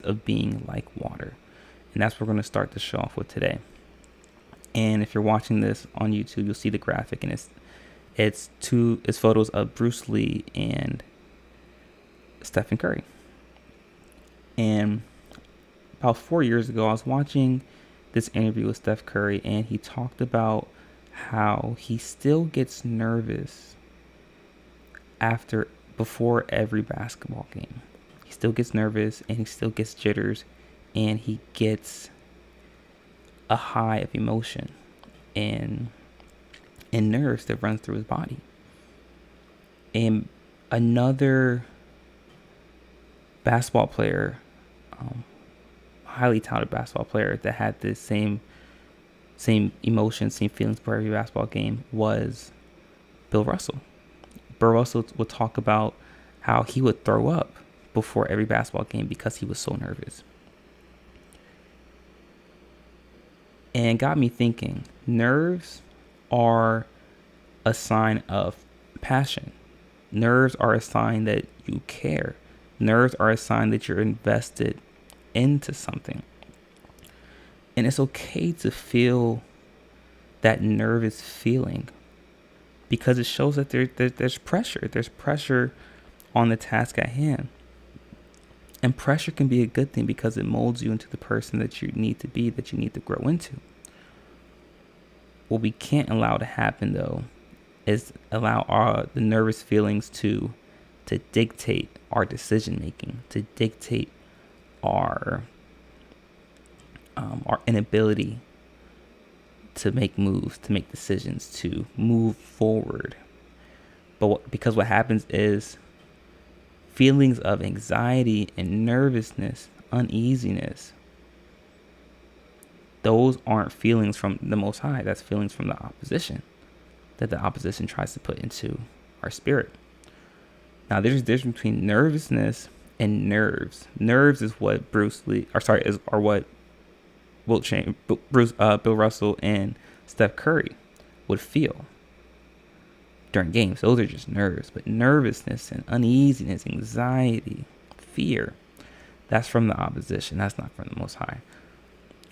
of being like water. And that's what we're going to start the show off with today. And if you're watching this on YouTube, you'll see the graphic, and it's photos of Bruce Lee and Stephen Curry. And about 4 years ago, I was watching this interview with Steph Curry, and he talked about how he still gets nervous before every basketball game. He still gets nervous, and he still gets jitters, and he gets a high of emotion and nerves that runs through his body. And another basketball player, highly talented basketball player that had the same emotions, same feelings for every basketball game was Bill Russell. Bill Russell would talk about how he would throw up before every basketball game because he was so nervous. And it got me thinking, nerves are a sign of passion. Nerves are a sign that you care. Nerves are a sign that you're invested into something. And it's okay to feel that nervous feeling because it shows that there's pressure. There's pressure on the task at hand. And pressure can be a good thing because it molds you into the person that you need to be, that you need to grow into. What we can't allow to happen, though, is allow the nervous feelings to dictate our decision making, to dictate our inability to make moves, to make decisions, to move forward. Because what happens is feelings of anxiety and nervousness, uneasiness, those aren't feelings from the Most High. That's feelings from the opposition that the opposition tries to put into our spirit. Now, there's a difference between nervousness and nerves. Nerves is what Bill Russell and Steph Curry would feel during games. Those are just nerves. But nervousness and uneasiness, anxiety, fear, that's from the opposition. That's not from the Most High.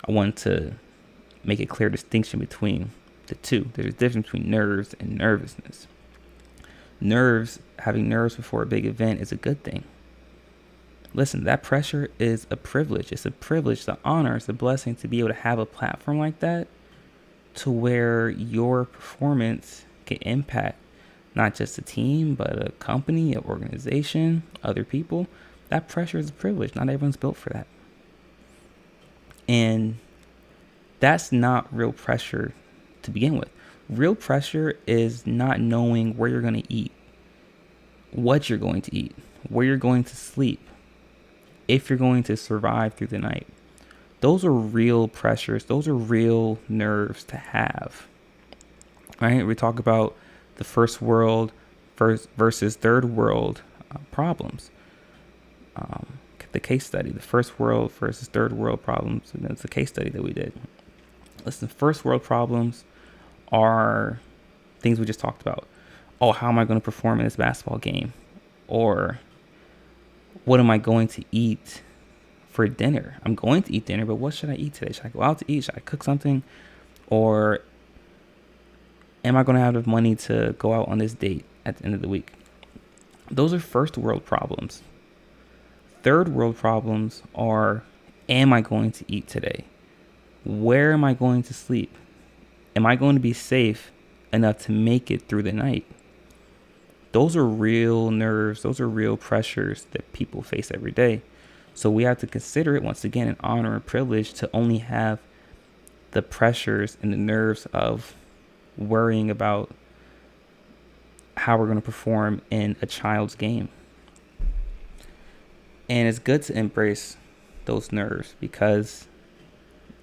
I want to make a clear distinction between the two. There's a difference between nerves and nervousness. Having nerves before a big event is a good thing. Listen, that pressure is a privilege. It's a privilege, the honor, it's a blessing to be able to have a platform like that to where your performance can impact not just a team, but a company, an organization, other people. That pressure is a privilege. Not everyone's built for that. And that's not real pressure to begin with. Real pressure is not knowing where you're going to eat, what you're going to eat, where you're going to sleep, if you're going to survive through the night. Those are real pressures. Those are real nerves to have. Right? We talk about the first world versus third world problems. The case study, the first world versus third world problems. And that's a case study that we did. Listen, first world problems are things we just talked about. Oh, how am I going to perform in this basketball game? Or what am I going to eat for dinner? I'm going to eat dinner, but what should I eat today? Should I go out to eat? Should I cook something? Or am I going to have enough money to go out on this date at the end of the week? Those are first world problems. Third world problems are, am I going to eat today? Where am I going to sleep? Am I going to be safe enough to make it through the night? Those are real nerves. Those are real pressures that people face every day. So we have to consider it, once again, an honor and privilege to only have the pressures and the nerves of worrying about how we're going to perform in a child's game. And it's good to embrace those nerves because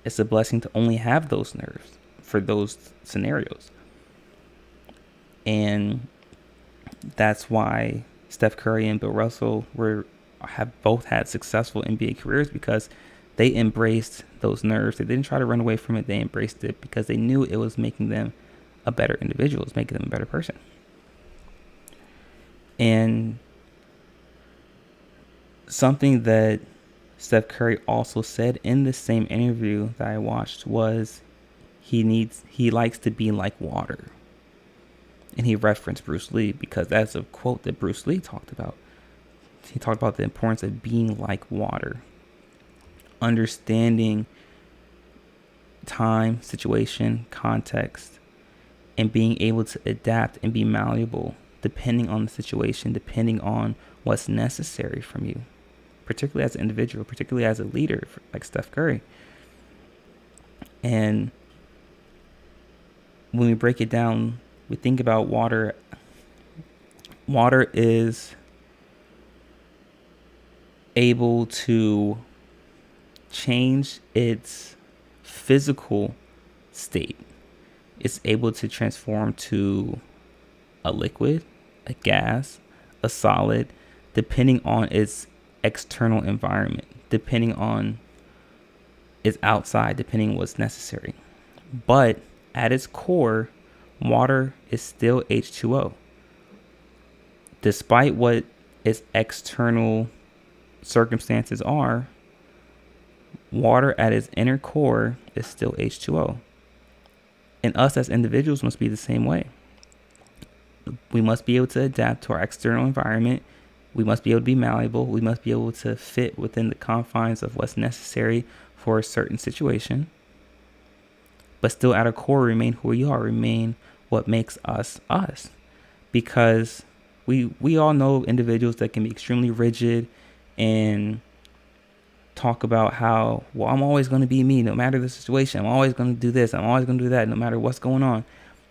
it's a blessing to only have those nerves for those scenarios. And that's why Steph Curry and Bill Russell have both had successful NBA careers, because they embraced those nerves. They didn't try to run away from it. They embraced it because they knew it was making them a better individual. It was making them a better person. And something that Steph Curry also said in the same interview that I watched was he likes to be like water. And he referenced Bruce Lee because that's a quote that Bruce Lee talked about. He talked about the importance of being like water, understanding time, situation, context, and being able to adapt and be malleable depending on the situation, depending on what's necessary from you, particularly as an individual, particularly as a leader like Steph Curry. And when we break it down, we think about water. Water is able to change its physical state. It's able to transform to a liquid, a gas, a solid, depending on its external environment, depending on its outside, depending on what's necessary. But at its core, water is still H2O. Despite what its external circumstances are, water at its inner core is still H2O. And us as individuals must be the same way. We must be able to adapt to our external environment. We must be able to be malleable. We must be able to fit within the confines of what's necessary for a certain situation. But still at our core remain who we are, remain what makes us us. Because we all know individuals that can be extremely rigid and talk about how, well, I'm always going to be me no matter the situation. I'm always going to do this. I'm always going to do that no matter what's going on.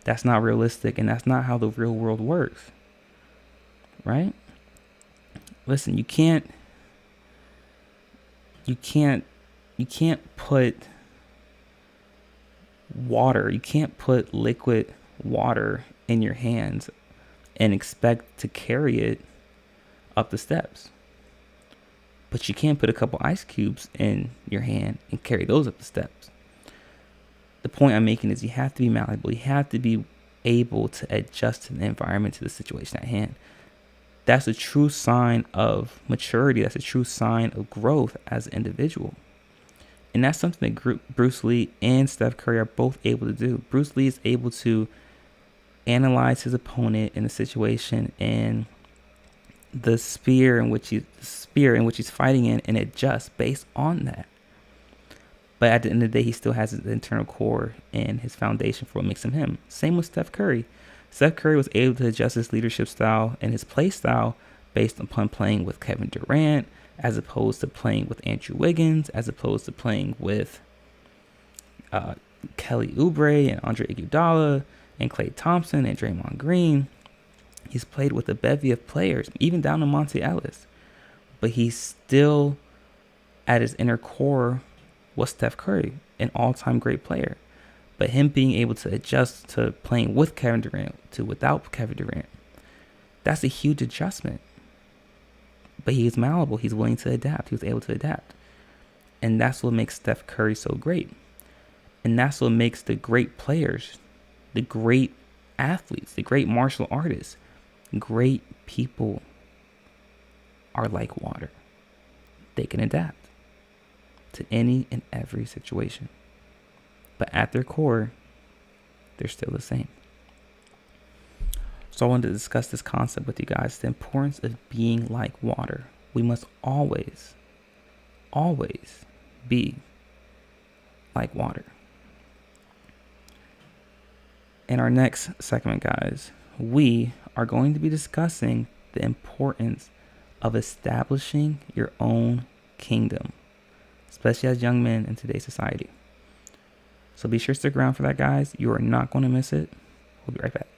That's not realistic, and that's not how the real world works. Right? Listen, you can't put water, you can't put liquid water in your hands and expect to carry it up the steps. But you can put a couple ice cubes in your hand and carry those up the steps. The point I'm making is you have to be malleable. You have to be able to adjust to the environment, to the situation at hand. That's a true sign of maturity. That's a true sign of growth as an individual. And that's something that Bruce Lee and Steph Curry are both able to do. Bruce Lee is able to analyze his opponent in a situation and the sphere in which he's fighting in and adjust based on that. But at the end of the day, he still has his internal core and his foundation for what makes him him. Same with Steph Curry. Steph Curry was able to adjust his leadership style and his play style based upon playing with Kevin Durant, as opposed to playing with Andrew Wiggins, as opposed to playing with Kelly Oubre and Andre Iguodala and Klay Thompson and Draymond Green. He's played with a bevy of players, even down to Monte Ellis. But he's still, at his inner core, was Steph Curry, an all-time great player. But him being able to adjust to playing with Kevin Durant to without Kevin Durant, that's a huge adjustment. But he's malleable. He's willing to adapt. He was able to adapt. And that's what makes Steph Curry so great. And that's what makes the great players, the great athletes, the great martial artists, great people are like water. They can adapt to any and every situation. But at their core, they're still the same. So I wanted to discuss this concept with you guys, the importance of being like water. We must always, always be like water. In our next segment, guys, we are going to be discussing the importance of establishing your own kingdom, especially as young men in today's society. So be sure to stick around for that, guys. You are not going to miss it. We'll be right back.